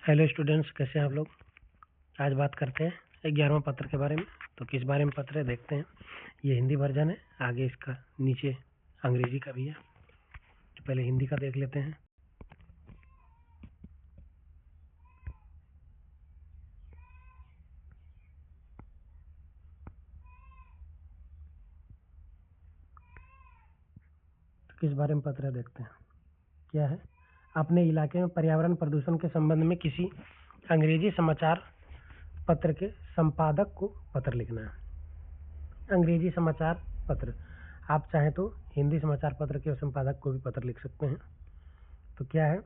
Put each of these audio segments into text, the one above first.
Hello students, कैसे हैं आप लोग। आज बात करते हैं 11वां पत्र के बारे में। तो किस बारे में पत्र है देखते हैं। ये हिंदी वर्जन है, आगे इसका नीचे अंग्रेजी का भी है। तो पहले हिंदी का देख लेते हैं। तो किस बारे में पत्र है देखते हैं। क्या है, अपने इलाके में पर्यावरण प्रदूषण के संबंध में किसी अंग्रेजी समाचार पत्र के संपादक को पत्र लिखना है। अंग्रेजी समाचार पत्र, आप चाहें तो हिंदी समाचार पत्र के संपादक को भी पत्र लिख सकते हैं। तो क्या है,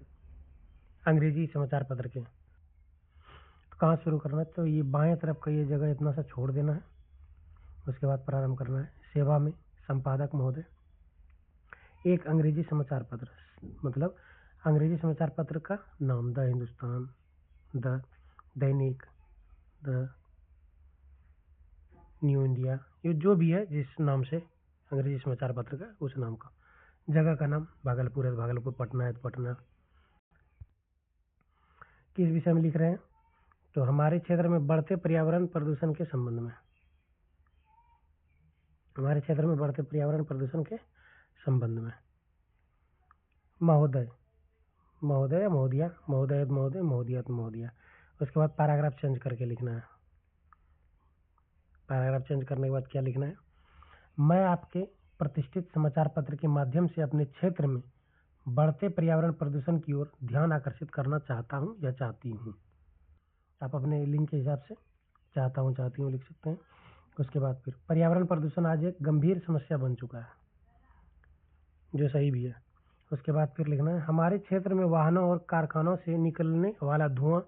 अंग्रेजी समाचार पत्र के तो कहाँ शुरू करना है, तो ये बाएं तरफ का ये जगह इतना सा छोड़ देना है। उसके बाद प्रारंभ करना है। सेवा में संपादक महोदय। एक अंग्रेजी समाचार पत्र, मतलब अंग्रेजी समाचार पत्र का नाम, the Hindustan, the Dainik, the new India, ये जो भी है जिस नाम से अंग्रेजी समाचार पत्र का, उस नाम का। जगह का नाम भागलपुर है, भागलपुर। पटना है तो पटना। किस विषय में लिख रहे हैं, तो हमारे क्षेत्र में बढ़ते पर्यावरण प्रदूषण के संबंध में। हमारे क्षेत्र में बढ़ते पर्यावरण प्रदूषण के संबंध में। महोदय, महोदय महोदया, महोदय महोदय, महोदया महोदया। उसके बाद पैराग्राफ चेंज करके लिखना है। पैराग्राफ चेंज करने के बाद क्या लिखना है, मैं आपके प्रतिष्ठित समाचार पत्र के माध्यम से अपने क्षेत्र में बढ़ते पर्यावरण प्रदूषण की ओर ध्यान आकर्षित करना चाहता हूं या चाहती हूं। आप अपने लिंक के हिसाब से चाहता हूं चाहती हूं लिख सकते हैं। उसके बाद फिर पर्यावरण प्रदूषण आज एक गंभीर समस्या बन चुका है, जो सही भी है। उसके बाद फिर लिखना है, हमारे क्षेत्र में वाहनों और कारखानों से निकलने वाला धुआं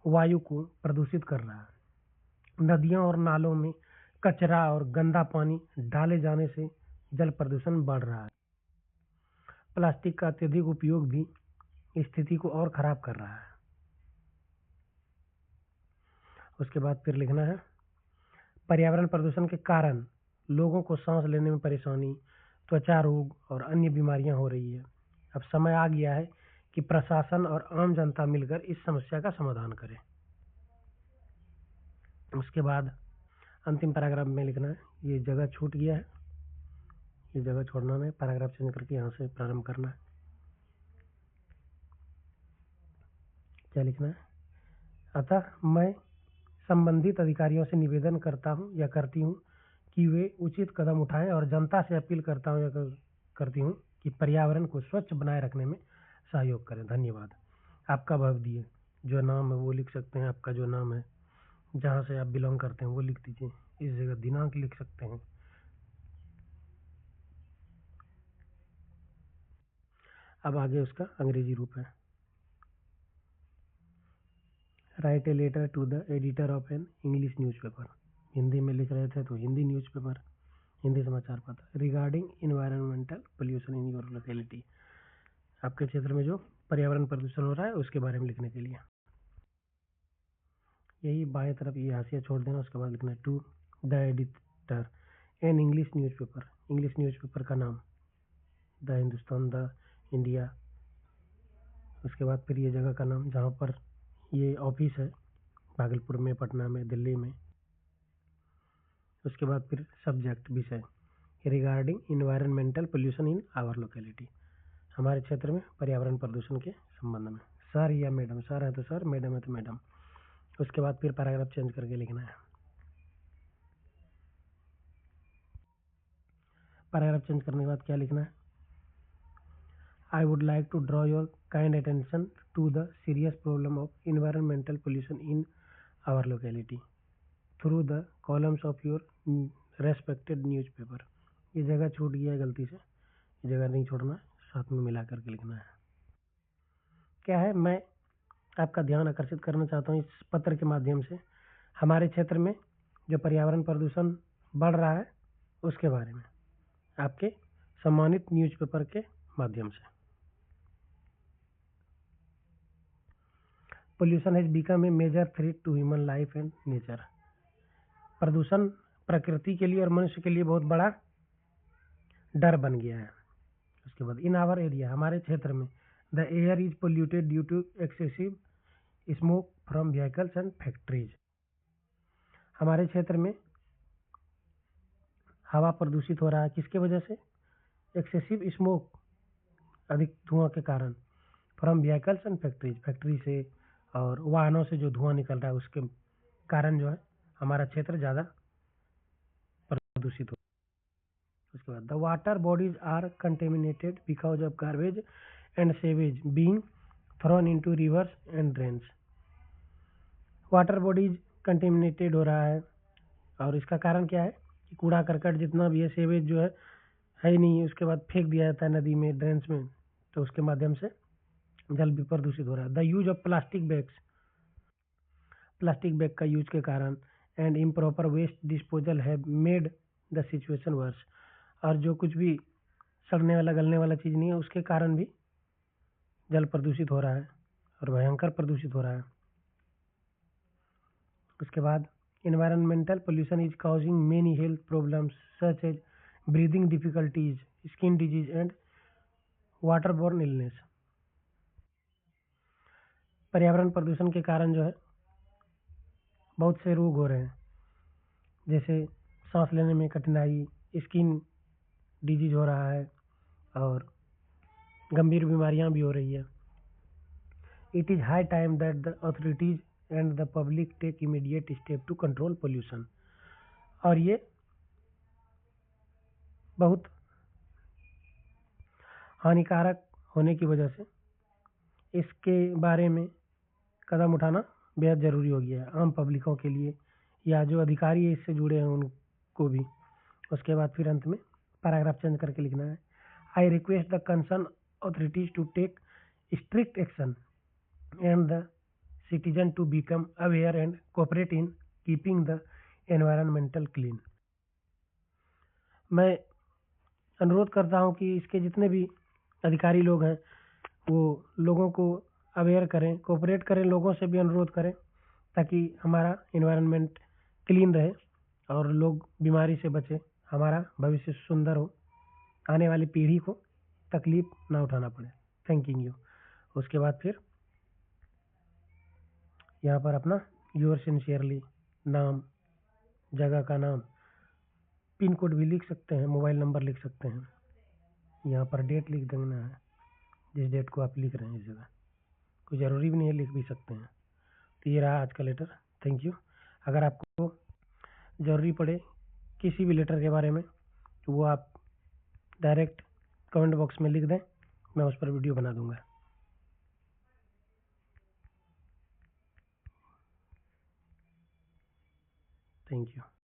वायु को प्रदूषित कर रहा है। नदियों और नालों में कचरा और गंदा पानी डाले जाने से जल प्रदूषण बढ़ रहा है। प्लास्टिक का अत्यधिक उपयोग भी स्थिति को और खराब कर रहा है। उसके बाद फिर लिखना है, पर्यावरण प्रदूषण के कारण लोगों को सांस लेने में परेशानी, त्वचा रोग और अन्य बीमारियां हो रही है। अब समय आ गया है कि प्रशासन और आम जनता मिलकर इस समस्या का समाधान करें। उसके बाद अंतिम पैराग्राफ में लिखना है, ये जगह छूट गया है, ये जगह छोड़ना है, पैराग्राफ चेंज करके यहाँ से प्रारंभ करना है। क्या लिखना है, अतः मैं संबंधित अधिकारियों से निवेदन करता हूँ या करती हूँ कि वे उचित कदम उठाएं और जनता से अपील करता हूँ या करती हूँ कि पर्यावरण को स्वच्छ बनाए रखने में सहयोग करें। धन्यवाद। आपका भवदीय जो नाम है वो लिख सकते हैं, आपका जो नाम है, जहाँ से आप बिलोंग करते हैं वो लिख दीजिए। इस जगह दिनांक लिख सकते हैं। अब आगे उसका अंग्रेजी रूप है। Write a letter to the editor of an English newspaper. Hindi में लिख रहे थे तो हिंदी न्यूज़पेपर, हिंदी समाचार पत्र। Regarding environmental pollution in your locality, आपके क्षेत्र में जो पर्यावरण प्रदूषण हो रहा है उसके बारे में लिखने के लिए। यही बाएं तरफ ये हाशिया छोड़ देना। उसके बाद लिखना है, to the editor an English newspaper. English newspaper का नाम द हिंदुस्तान, द इंडिया। उसके बाद फिर ये जगह का नाम जहाँ पर ये ऑफिस है, भागलपुर में, पटना में, दिल्ली में। उसके बाद फिर सब्जेक्ट, विषय, regarding environmental pollution in our locality, हमारे क्षेत्र में पर्यावरण प्रदूषण के संबंध में। सर या मैडम, सर है तो सर, मैडम है तो मैडम। उसके बाद फिर पैराग्राफ चेंज करके लिखना है। पैराग्राफ चेंज करने के बाद क्या लिखना है, I would like to draw your kind attention to the serious problem of environmental pollution in our locality through the columns of your respected newspaper। ये जगह छूट गया है गलती से, ये जगह नहीं छोड़ना, साथ में मिला करके लिखना है। क्या है, मैं आपका ध्यान आकर्षित करना चाहता हूँ इस पत्र के माध्यम से हमारे क्षेत्र में जो पर्यावरण प्रदूषण बढ़ रहा है उसके बारे में, आपके सम्मानित न्यूज़पेपर के माध्यम से। Pollution has become a major threat to human life and nature. प्रदूषण प्रकृति के लिए और मनुष्य के लिए बहुत बड़ा डर बन गया है। उसके बाद इन आवर एरिया, हमारे क्षेत्र में, the air is polluted due to excessive smoke from vehicles and factories. हमारे क्षेत्र में हवा प्रदूषित हो रहा है किसके वजह से? एक्सेसिव स्मोक, अधिक धुआं के कारण, from vehicles and factories, factory से और वाहनों से जो धुआं निकल रहा है उसके कारण जो है हमारा क्षेत्र ज़्यादा प्रदूषित हो। उसके बाद the water bodies are contaminated because of garbage and sewage being thrown into rivers and drains. Water bodies contaminated हो रहा है और इसका कारण क्या है कि कूड़ा करकट जितना भी है, सेवेज जो है ही नहीं, उसके बाद फेंक दिया जाता है नदी में, ड्रेन्स में, तो उसके माध्यम से जल भी प्रदूषित हो रहा है। The use of plastic bags, plastic bag का यूज के कारण and improper waste disposal have made the situation worse. और जो कुछ भी सड़ने वाला गलने वाला चीज़ नहीं है उसके कारण भी जल प्रदूषित हो रहा है और भयंकर प्रदूषित हो रहा है। उसके बाद environmental pollution is causing many health problems such as breathing difficulties, skin disease and waterborne illness। पर्यावरण प्रदूषण के कारण जो है बहुत से रोग हो रहे हैं, जैसे सांस लेने में कठिनाई, स्किन डिजीज हो रहा है और गंभीर बीमारियां भी हो रही है। It is high time that the authorities and the public take immediate step to control pollution. और ये बहुत हानिकारक होने की वजह से इसके बारे में कदम उठाना बेहद ज़रूरी हो गया है आम पब्लिकों के लिए या जो अधिकारी है इससे जुड़े हैं उनको भी। उसके बाद फिर अंत में पैराग्राफ चेंज करके लिखना है, I request the concern authorities to take strict action and the citizen to become aware and cooperate in keeping the environmental clean. मैं अनुरोध करता हूँ कि इसके जितने भी अधिकारी लोग हैं वो लोगों को अवेयर करें, कोऑपरेट करें, लोगों से भी अनुरोध करें ताकि हमारा एनवायरनमेंट क्लीन रहे और लोग बीमारी से बचें, हमारा भविष्य सुंदर हो, आने वाली पीढ़ी को तकलीफ ना उठाना पड़े। Thank you. उसके बाद फिर यहाँ पर अपना योर सिंसियरली नाम, जगह का नाम, पिन कोड भी लिख सकते हैं, मोबाइल नंबर लिख सकते हैं, यहाँ पर डेट लिख देना है जिस डेट को आप लिख रहे हैं इस जगह, कोई ज़रूरी भी नहीं है, लिख भी सकते हैं। तो ये रहा आज का लेटर। Thank you. अगर आपको ज़रूरी पड़े किसी भी लेटर के बारे में तो वो आप डायरेक्ट कमेंट बॉक्स में लिख दें, मैं उस पर वीडियो बना दूंगा। Thank you.